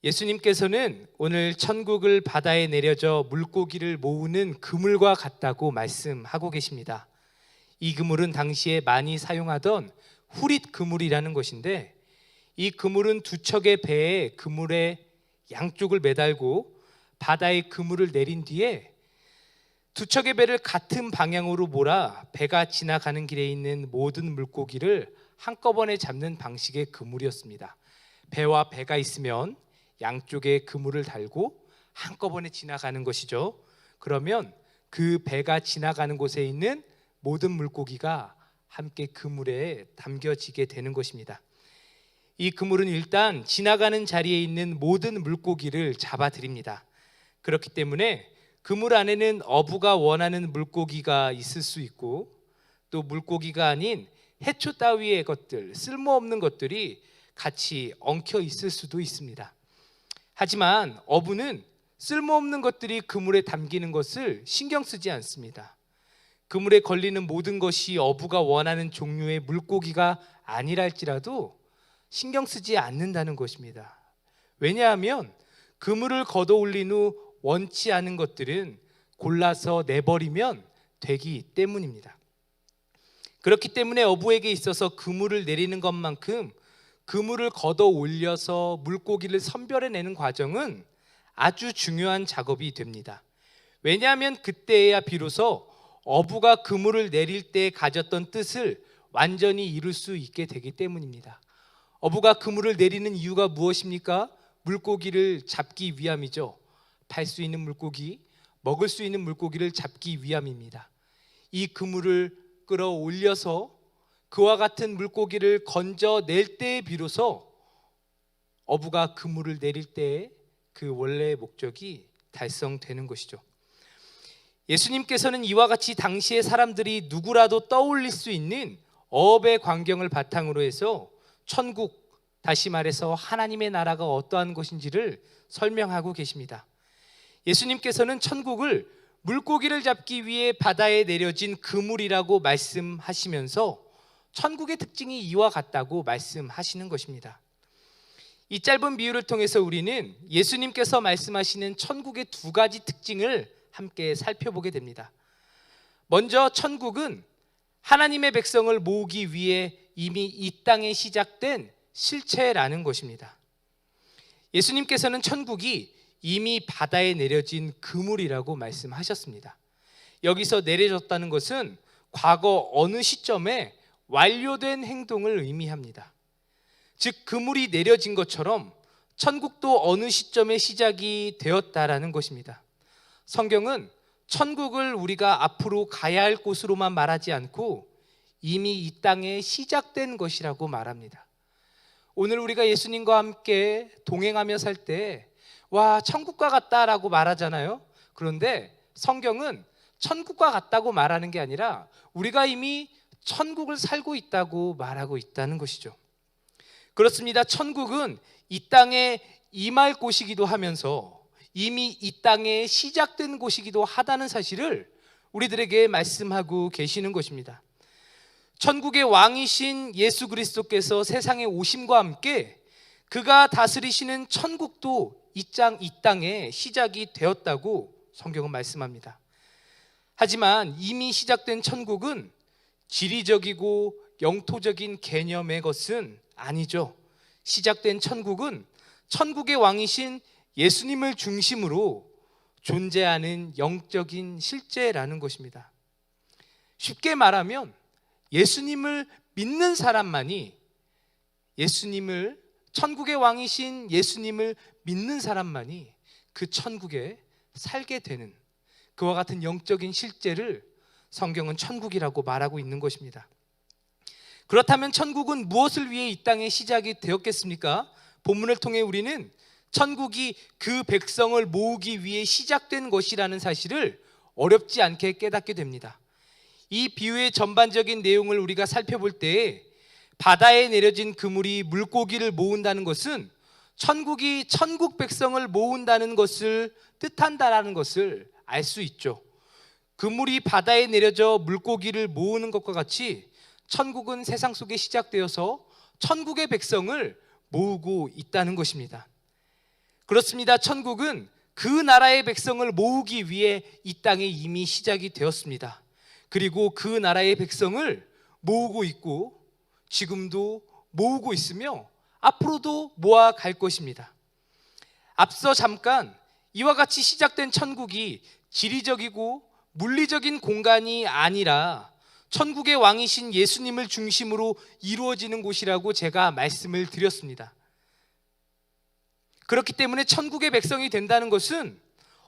예수님께서는 오늘 천국을 바다에 내려져 물고기를 모으는 그물과 같다고 말씀하고 계십니다. 이 그물은 당시에 많이 사용하던 후릿 그물이라는 것인데, 이 그물은 두 척의 배에 그물의 양쪽을 매달고 바다에 그물을 내린 뒤에 두 척의 배를 같은 방향으로 몰아 배가 지나가는 길에 있는 모든 물고기를 한꺼번에 잡는 방식의 그물이었습니다. 배와 배가 있으면 양쪽에 그물을 달고 한꺼번에 지나가는 것이죠. 그러면 그 배가 지나가는 곳에 있는 모든 물고기가 함께 그물에 담겨지게 되는 것입니다. 이 그물은 일단 지나가는 자리에 있는 모든 물고기를 잡아들입니다. 그렇기 때문에 그물 안에는 어부가 원하는 물고기가 있을 수 있고, 또 물고기가 아닌 해초 따위의 것들, 쓸모없는 것들이 같이 엉켜 있을 수도 있습니다. 하지만 어부는 쓸모없는 것들이 그물에 담기는 것을 신경 쓰지 않습니다. 그물에 걸리는 모든 것이 어부가 원하는 종류의 물고기가 아니랄지라도 신경 쓰지 않는다는 것입니다. 왜냐하면 그물을 걷어 올린 후 원치 않은 것들은 골라서 내버리면 되기 때문입니다. 그렇기 때문에 어부에게 있어서 그물을 내리는 것만큼 그물을 걷어 올려서 물고기를 선별해내는 과정은 아주 중요한 작업이 됩니다. 왜냐하면 그때야 비로소 어부가 그물을 내릴 때 가졌던 뜻을 완전히 이룰 수 있게 되기 때문입니다. 어부가 그물을 내리는 이유가 무엇입니까? 물고기를 잡기 위함이죠. 팔 수 있는 물고기, 먹을 수 있는 물고기를 잡기 위함입니다. 이 그물을 끌어올려서 그와 같은 물고기를 건져낼 때에 비로소 어부가 그물을 내릴 때에 그 원래의 목적이 달성되는 것이죠. 예수님께서는 이와 같이 당시의 사람들이 누구라도 떠올릴 수 있는 어업의 광경을 바탕으로 해서 천국, 다시 말해서 하나님의 나라가 어떠한 것인지를 설명하고 계십니다. 예수님께서는 천국을 물고기를 잡기 위해 바다에 내려진 그물이라고 말씀하시면서 천국의 특징이 이와 같다고 말씀하시는 것입니다. 이 짧은 비유를 통해서 우리는 예수님께서 말씀하시는 천국의 두 가지 특징을 함께 살펴보게 됩니다. 먼저 천국은 하나님의 백성을 모으기 위해 이미 이 땅에 시작된 실체라는 것입니다. 예수님께서는 천국이 이미 바다에 내려진 그물이라고 말씀하셨습니다. 여기서 내려졌다는 것은 과거 어느 시점에 완료된 행동을 의미합니다. 즉 그물이 내려진 것처럼 천국도 어느 시점에 시작이 되었다라는 것입니다. 성경은 천국을 우리가 앞으로 가야 할 곳으로만 말하지 않고 이미 이 땅에 시작된 것이라고 말합니다. 오늘 우리가 예수님과 함께 동행하며 살 때 와, 천국과 같다라고 말하잖아요. 그런데 성경은 천국과 같다고 말하는 게 아니라 우리가 이미 천국을 살고 있다고 말하고 있다는 것이죠. 그렇습니다. 천국은 이 땅에 임할 곳이기도 하면서 이미 이 땅에 시작된 곳이기도 하다는 사실을 우리들에게 말씀하고 계시는 것입니다. 천국의 왕이신 예수 그리스도께서 세상에 오심과 함께 그가 다스리시는 천국도 이 땅에 시작이 되었다고 성경은 말씀합니다. 하지만 이미 시작된 천국은 지리적이고 영토적인 개념의 것은 아니죠. 시작된 천국은 천국의 왕이신 예수님을 중심으로 존재하는 영적인 실제라는 것입니다. 쉽게 말하면 예수님을 믿는 사람만이 천국의 왕이신 예수님을 믿는 사람만이 그 천국에 살게 되는 그와 같은 영적인 실제를 성경은 천국이라고 말하고 있는 것입니다. 그렇다면 천국은 무엇을 위해 이 땅에 시작이 되었겠습니까? 본문을 통해 우리는 천국이 그 백성을 모으기 위해 시작된 것이라는 사실을 어렵지 않게 깨닫게 됩니다. 이 비유의 전반적인 내용을 우리가 살펴볼 때 바다에 내려진 그물이 물고기를 모은다는 것은 천국이 천국 백성을 모은다는 것을 뜻한다라는 것을 알 수 있죠. 그물이 바다에 내려져 물고기를 모으는 것과 같이 천국은 세상 속에 시작되어서 천국의 백성을 모으고 있다는 것입니다. 그렇습니다. 천국은 그 나라의 백성을 모으기 위해 이 땅에 이미 시작이 되었습니다. 그리고 그 나라의 백성을 모으고 있고 지금도 모으고 있으며 앞으로도 모아갈 것입니다. 앞서 잠깐 이와 같이 시작된 천국이 지리적이고 물리적인 공간이 아니라 천국의 왕이신 예수님을 중심으로 이루어지는 곳이라고 제가 말씀을 드렸습니다. 그렇기 때문에 천국의 백성이 된다는 것은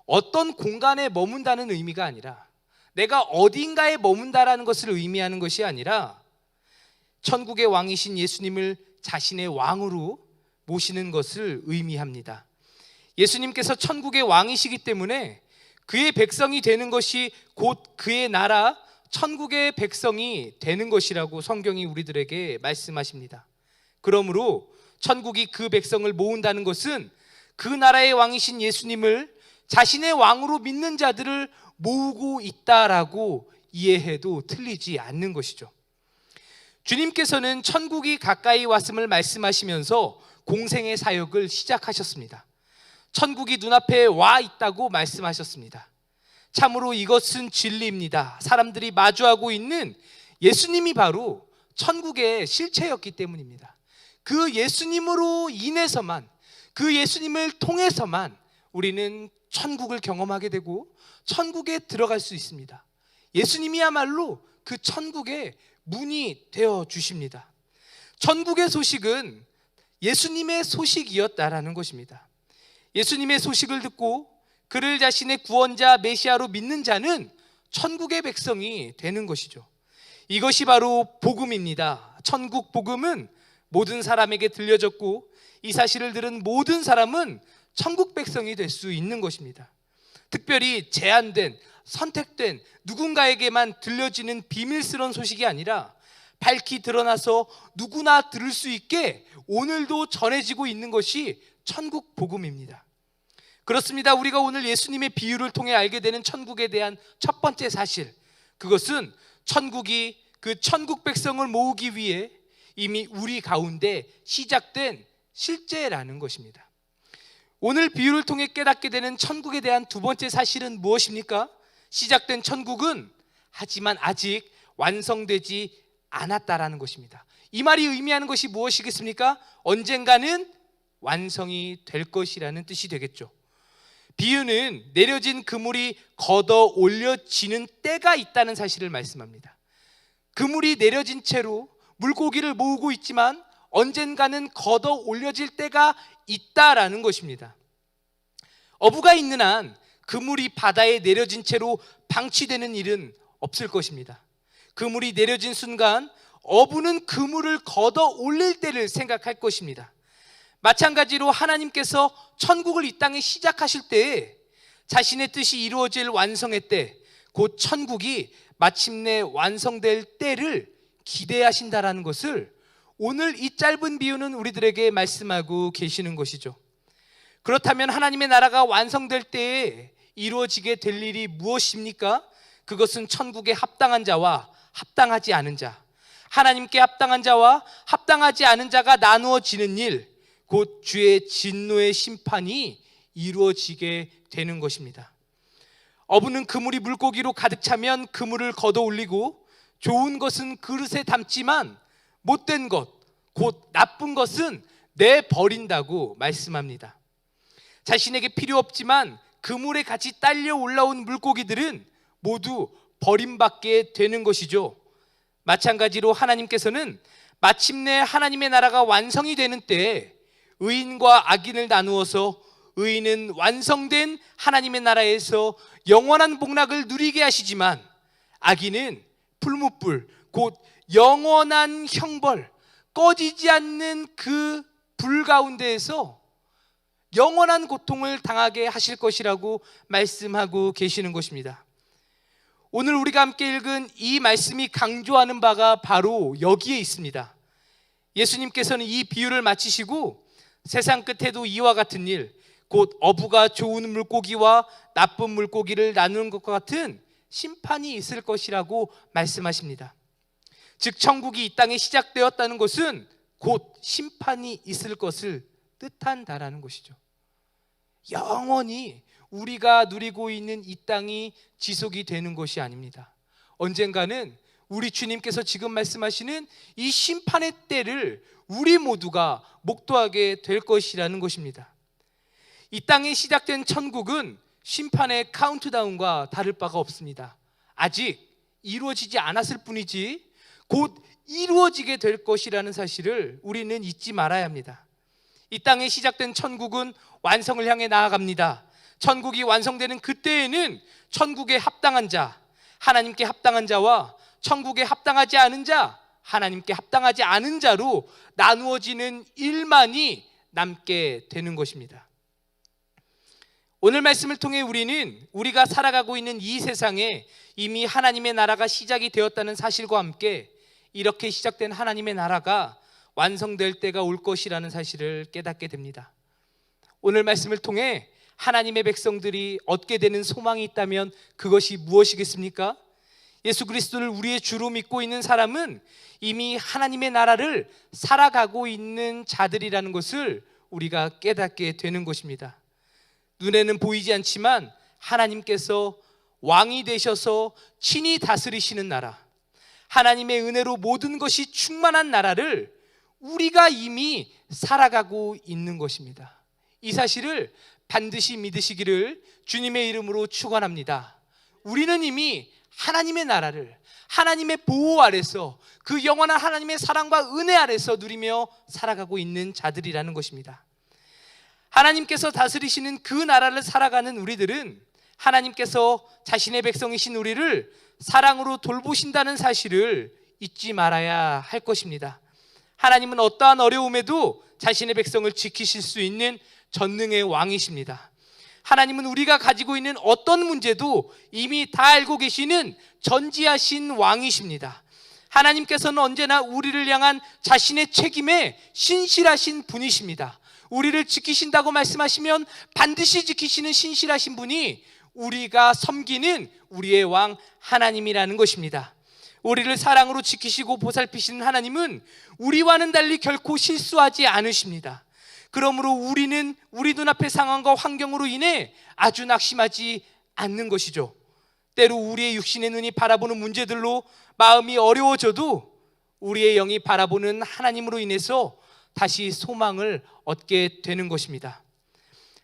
어떤 공간에 머문다는 의미가 아니라 내가 어딘가에 머문다라는 것을 의미하는 것이 아니라 천국의 왕이신 예수님을 자신의 왕으로 모시는 것을 의미합니다. 예수님께서 천국의 왕이시기 때문에 그의 백성이 되는 것이 곧 그의 나라 천국의 백성이 되는 것이라고 성경이 우리들에게 말씀하십니다. 그러므로 천국이 그 백성을 모은다는 것은 그 나라의 왕이신 예수님을 자신의 왕으로 믿는 자들을 모으고 있다라고 이해해도 틀리지 않는 것이죠. 주님께서는 천국이 가까이 왔음을 말씀하시면서 공생의 사역을 시작하셨습니다. 천국이 눈앞에 와 있다고 말씀하셨습니다. 참으로 이것은 진리입니다. 사람들이 마주하고 있는 예수님이 바로 천국의 실체였기 때문입니다. 그 예수님으로 인해서만, 그 예수님을 통해서만 우리는 천국을 경험하게 되고 천국에 들어갈 수 있습니다. 예수님이야말로 그 천국의 문이 되어 주십니다. 천국의 소식은 예수님의 소식이었다라는 것입니다. 예수님의 소식을 듣고 그를 자신의 구원자 메시아로 믿는 자는 천국의 백성이 되는 것이죠. 이것이 바로 복음입니다. 천국 복음은 모든 사람에게 들려졌고 이 사실을 들은 모든 사람은 천국 백성이 될 수 있는 것입니다. 특별히 제한된, 선택된 누군가에게만 들려지는 비밀스러운 소식이 아니라 밝히 드러나서 누구나 들을 수 있게 오늘도 전해지고 있는 것이 천국 복음입니다. 그렇습니다. 우리가 오늘 예수님의 비유를 통해 알게 되는 천국에 대한 첫 번째 사실, 그것은 천국이 그 천국 백성을 모으기 위해 이미 우리 가운데 시작된 실제라는 것입니다. 오늘 비유를 통해 깨닫게 되는 천국에 대한 두 번째 사실은 무엇입니까? 시작된 천국은 하지만 아직 완성되지 않았다라는 것입니다. 이 말이 의미하는 것이 무엇이겠습니까? 언젠가는 완성이 될 것이라는 뜻이 되겠죠. 비유는 내려진 그물이 걷어 올려지는 때가 있다는 사실을 말씀합니다. 그물이 내려진 채로 물고기를 모으고 있지만 언젠가는 걷어 올려질 때가 있다라는 것입니다. 어부가 있는 한 그물이 바다에 내려진 채로 방치되는 일은 없을 것입니다. 그물이 내려진 순간 어부는 그물을 걷어 올릴 때를 생각할 것입니다. 마찬가지로 하나님께서 천국을 이 땅에 시작하실 때에 자신의 뜻이 이루어질 완성의 때, 곧 천국이 마침내 완성될 때를 기대하신다라는 것을 오늘 이 짧은 비유는 우리들에게 말씀하고 계시는 것이죠. 그렇다면 하나님의 나라가 완성될 때에 이루어지게 될 일이 무엇입니까? 그것은 천국에 합당한 자와 합당하지 않은 자, 하나님께 합당한 자와 합당하지 않은 자가 나누어지는 일, 곧 주의 진노의 심판이 이루어지게 되는 것입니다. 어부는 그물이 물고기로 가득 차면 그물을 걷어 올리고 좋은 것은 그릇에 담지만 못된 것, 곧 나쁜 것은 내버린다고 말씀합니다. 자신에게 필요 없지만 그물에 같이 딸려 올라온 물고기들은 모두 버림받게 되는 것이죠. 마찬가지로 하나님께서는 마침내 하나님의 나라가 완성이 되는 때에 의인과 악인을 나누어서 의인은 완성된 하나님의 나라에서 영원한 복락을 누리게 하시지만 악인은 풀무불, 곧 영원한 형벌, 꺼지지 않는 그 불 가운데에서 영원한 고통을 당하게 하실 것이라고 말씀하고 계시는 것입니다. 오늘 우리가 함께 읽은 이 말씀이 강조하는 바가 바로 여기에 있습니다. 예수님께서는 이 비유를 마치시고 세상 끝에도 이와 같은 일, 곧 어부가 좋은 물고기와 나쁜 물고기를 나누는 것과 같은 심판이 있을 것이라고 말씀하십니다. 즉 천국이 이 땅에 시작되었다는 것은 곧 심판이 있을 것을 뜻한다라는 것이죠. 영원히 우리가 누리고 있는 이 땅이 지속이 되는 것이 아닙니다. 언젠가는 우리 주님께서 지금 말씀하시는 이 심판의 때를 우리 모두가 목도하게 될 것이라는 것입니다. 이 땅에 시작된 천국은 심판의 카운트다운과 다를 바가 없습니다. 아직 이루어지지 않았을 뿐이지 곧 이루어지게 될 것이라는 사실을 우리는 잊지 말아야 합니다. 이 땅에 시작된 천국은 완성을 향해 나아갑니다. 천국이 완성되는 그때에는 천국에 합당한 자, 하나님께 합당한 자와 천국에 합당하지 않은 자, 하나님께 합당하지 않은 자로 나누어지는 일만이 남게 되는 것입니다. 오늘 말씀을 통해 우리가 살아가고 있는 이 세상에 이미 하나님의 나라가 시작이 되었다는 사실과 함께 이렇게 시작된 하나님의 나라가 완성될 때가 올 것이라는 사실을 깨닫게 됩니다. 오늘 말씀을 통해 하나님의 백성들이 얻게 되는 소망이 있다면 그것이 무엇이겠습니까? 예수 그리스도를 우리의 주로 믿고 있는 사람은 이미 하나님의 나라를 살아가고 있는 자들이라는 것을 우리가 깨닫게 되는 것입니다. 눈에는 보이지 않지만 하나님께서 왕이 되셔서 친히 다스리시는 나라, 하나님의 은혜로 모든 것이 충만한 나라를 우리가 이미 살아가고 있는 것입니다. 이 사실을 반드시 믿으시기를 주님의 이름으로 축원합니다. 우리는 이미 하나님의 나라를 하나님의 보호 아래서 그 영원한 하나님의 사랑과 은혜 아래서 누리며 살아가고 있는 자들이라는 것입니다. 하나님께서 다스리시는 그 나라를 살아가는 우리들은 하나님께서 자신의 백성이신 우리를 사랑으로 돌보신다는 사실을 잊지 말아야 할 것입니다. 하나님은 어떠한 어려움에도 자신의 백성을 지키실 수 있는 전능의 왕이십니다. 하나님은 우리가 가지고 있는 어떤 문제도 이미 다 알고 계시는 전지하신 왕이십니다. 하나님께서는 언제나 우리를 향한 자신의 책임에 신실하신 분이십니다. 우리를 지키신다고 말씀하시면 반드시 지키시는 신실하신 분이 우리가 섬기는 우리의 왕 하나님이라는 것입니다. 우리를 사랑으로 지키시고 보살피시는 하나님은 우리와는 달리 결코 실수하지 않으십니다. 그러므로 우리는 우리 눈앞의 상황과 환경으로 인해 아주 낙심하지 않는 것이죠. 때로 우리의 육신의 눈이 바라보는 문제들로 마음이 어려워져도 우리의 영이 바라보는 하나님으로 인해서 다시 소망을 얻게 되는 것입니다.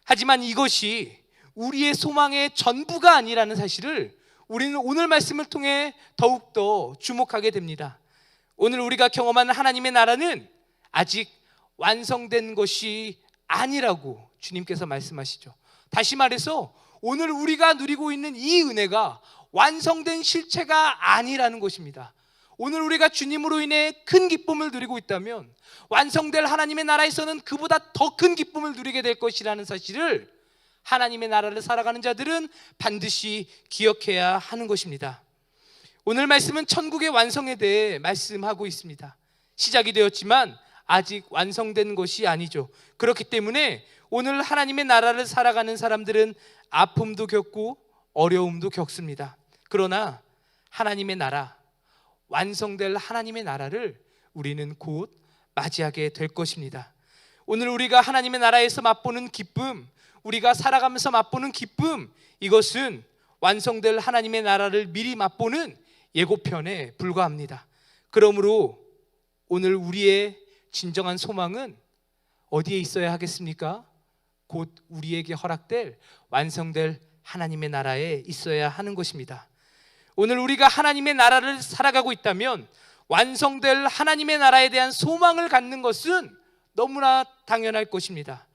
하지만 이것이 우리의 소망의 전부가 아니라는 사실을 우리는 오늘 말씀을 통해 더욱더 주목하게 됩니다. 오늘 우리가 경험하는 하나님의 나라는 아직 완성된 것이 아니라고 주님께서 말씀하시죠. 다시 말해서 오늘 우리가 누리고 있는 이 은혜가 완성된 실체가 아니라는 것입니다. 오늘 우리가 주님으로 인해 큰 기쁨을 누리고 있다면 완성될 하나님의 나라에서는 그보다 더 큰 기쁨을 누리게 될 것이라는 사실을 하나님의 나라를 살아가는 자들은 반드시 기억해야 하는 것입니다. 오늘 말씀은 천국의 완성에 대해 말씀하고 있습니다. 시작이 되었지만 아직 완성된 것이 아니죠. 그렇기 때문에 오늘 하나님의 나라를 살아가는 사람들은 아픔도 겪고 어려움도 겪습니다. 그러나 하나님의 나라, 완성될 하나님의 나라를 우리는 곧 맞이하게 될 것입니다. 오늘 우리가 하나님의 나라에서 맛보는 기쁨, 우리가 살아가면서 맛보는 기쁨, 이것은 완성될 하나님의 나라를 미리 맛보는 예고편에 불과합니다. 그러므로 오늘 우리의 진정한 소망은 어디에 있어야 하겠습니까? 곧 우리에게 허락될 완성될 하나님의 나라에 있어야 하는 것입니다. 오늘 우리가 하나님의 나라를 살아가고 있다면 완성될 하나님의 나라에 대한 소망을 갖는 것은 너무나 당연할 것입니다.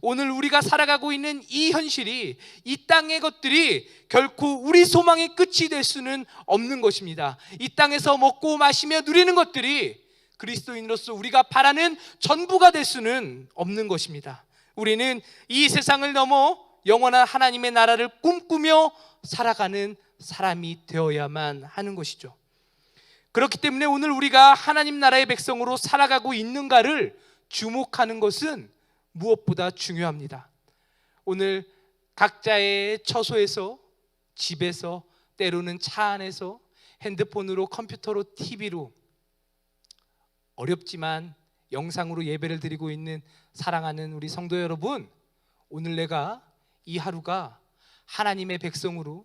오늘 우리가 살아가고 있는 이 현실이, 이 땅의 것들이 결코 우리 소망의 끝이 될 수는 없는 것입니다. 이 땅에서 먹고 마시며 누리는 것들이 그리스도인으로서 우리가 바라는 전부가 될 수는 없는 것입니다. 우리는 이 세상을 넘어 영원한 하나님의 나라를 꿈꾸며 살아가는 사람이 되어야만 하는 것이죠. 그렇기 때문에 오늘 우리가 하나님 나라의 백성으로 살아가고 있는가를 주목하는 것은 무엇보다 중요합니다. 오늘 각자의 처소에서, 집에서, 때로는 차 안에서, 핸드폰으로, 컴퓨터로, TV로 어렵지만 영상으로 예배를 드리고 있는 사랑하는 우리 성도 여러분, 오늘 내가 이 하루가 하나님의 백성으로,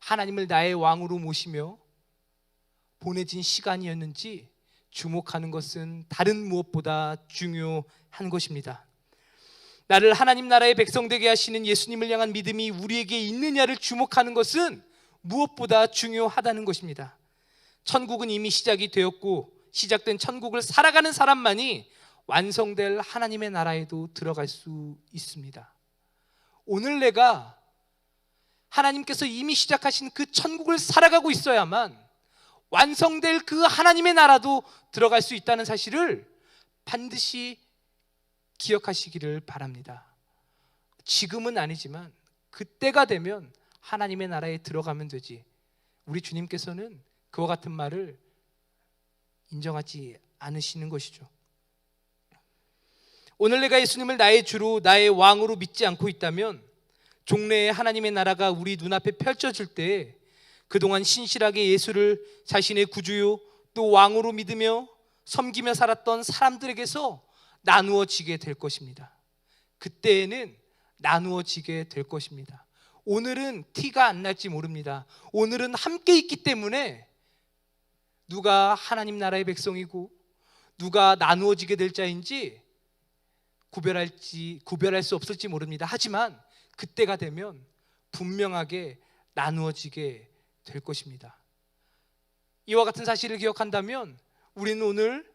하나님을 나의 왕으로 모시며 보내진 시간이었는지 주목하는 것은 다른 무엇보다 중요한 것입니다. 나를 하나님 나라의 백성 되게 하시는 예수님을 향한 믿음이 우리에게 있느냐를 주목하는 것은 무엇보다 중요하다는 것입니다. 천국은 이미 시작이 되었고, 시작된 천국을 살아가는 사람만이 완성될 하나님의 나라에도 들어갈 수 있습니다. 오늘 내가 하나님께서 이미 시작하신 그 천국을 살아가고 있어야만 완성될 그 하나님의 나라도 들어갈 수 있다는 사실을 반드시 기억하시기를 바랍니다. 지금은 아니지만 그때가 되면 하나님의 나라에 들어가면 되지, 우리 주님께서는 그와 같은 말을 인정하지 않으시는 것이죠. 오늘 내가 예수님을 나의 주로, 나의 왕으로 믿지 않고 있다면 종래에 하나님의 나라가 우리 눈앞에 펼쳐질 때 그동안 신실하게 예수를 자신의 구주요 또 왕으로 믿으며 섬기며 살았던 사람들에게서 나누어지게 될 것입니다. 그때에는 나누어지게 될 것입니다. 오늘은 티가 안 날지 모릅니다. 오늘은 함께 있기 때문에 누가 하나님 나라의 백성이고 누가 나누어지게 될 자인지 구별할 수 없을지 모릅니다. 하지만 그때가 되면 분명하게 나누어지게 될 것입니다. 이와 같은 사실을 기억한다면 우리는 오늘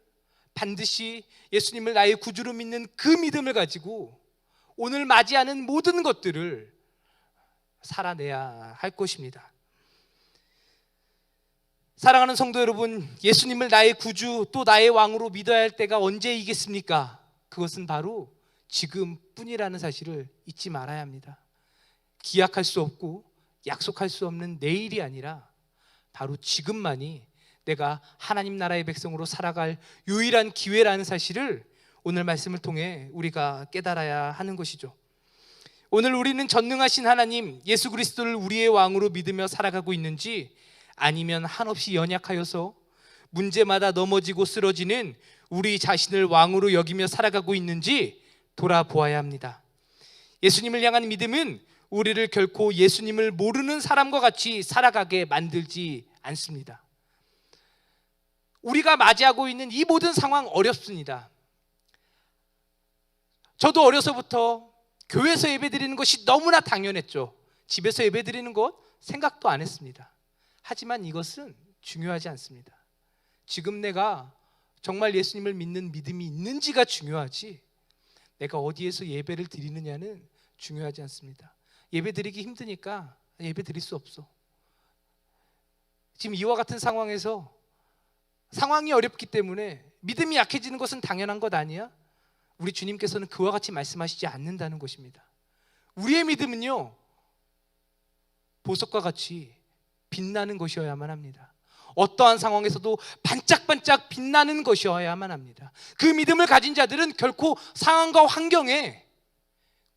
반드시 예수님을 나의 구주로 믿는 그 믿음을 가지고 오늘 맞이하는 모든 것들을 살아내야 할 것입니다. 사랑하는 성도 여러분, 예수님을 나의 구주 또 나의 왕으로 믿어야 할 때가 언제이겠습니까? 그것은 바로 지금뿐이라는 사실을 잊지 말아야 합니다. 기약할 수 없고 약속할 수 없는 내일이 아니라 바로 지금만이 내가 하나님 나라의 백성으로 살아갈 유일한 기회라는 사실을 오늘 말씀을 통해 우리가 깨달아야 하는 것이죠. 오늘 우리는 전능하신 하나님 예수 그리스도를 우리의 왕으로 믿으며 살아가고 있는지, 아니면 한없이 연약하여서 문제마다 넘어지고 쓰러지는 우리 자신을 왕으로 여기며 살아가고 있는지 돌아보아야 합니다. 예수님을 향한 믿음은 우리를 결코 예수님을 모르는 사람과 같이 살아가게 만들지 않습니다. 우리가 맞이하고 있는 이 모든 상황 어렵습니다. 저도 어려서부터 교회에서 예배드리는 것이 너무나 당연했죠. 집에서 예배드리는 것 생각도 안 했습니다. 하지만 이것은 중요하지 않습니다. 지금 내가 정말 예수님을 믿는 믿음이 있는지가 중요하지, 내가 어디에서 예배를 드리느냐는 중요하지 않습니다. 예배 드리기 힘드니까 예배 드릴 수 없어. 지금 이와 같은 상황에서 상황이 어렵기 때문에 믿음이 약해지는 것은 당연한 것 아니야? 우리 주님께서는 그와 같이 말씀하시지 않는다는 것입니다. 우리의 믿음은요, 보석과 같이 빛나는 것이어야만 합니다. 어떠한 상황에서도 반짝반짝 빛나는 것이어야만 합니다. 그 믿음을 가진 자들은 결코 상황과 환경에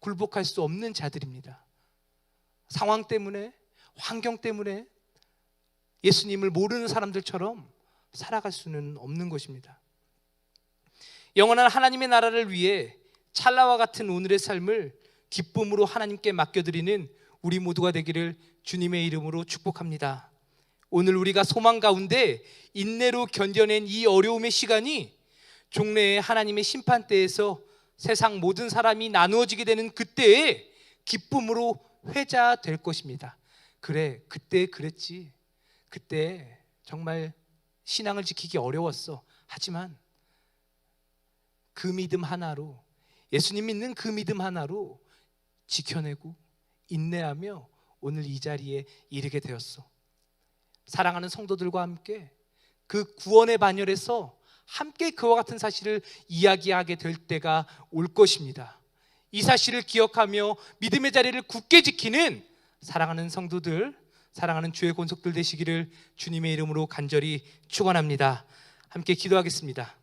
굴복할 수 없는 자들입니다. 상황 때문에, 환경 때문에 예수님을 모르는 사람들처럼 살아갈 수는 없는 것입니다. 영원한 하나님의 나라를 위해 찰나와 같은 오늘의 삶을 기쁨으로 하나님께 맡겨드리는 우리 모두가 되기를 주님의 이름으로 축복합니다. 오늘 우리가 소망 가운데 인내로 견뎌낸 이 어려움의 시간이 종래의 하나님의 심판대에서 세상 모든 사람이 나누어지게 되는 그때에 기쁨으로 회자될 것입니다. 그래, 그때 그랬지. 그때 정말 신앙을 지키기 어려웠어. 하지만 그 믿음 하나로, 예수님 믿는 그 믿음 하나로 지켜내고 인내하며 오늘 이 자리에 이르게 되었어. 사랑하는 성도들과 함께 그 구원의 반열에서 함께 그와 같은 사실을 이야기하게 될 때가 올 것입니다. 이 사실을 기억하며 믿음의 자리를 굳게 지키는 사랑하는 성도들, 사랑하는 주의 권속들 되시기를 주님의 이름으로 간절히 축원합니다. 함께 기도하겠습니다.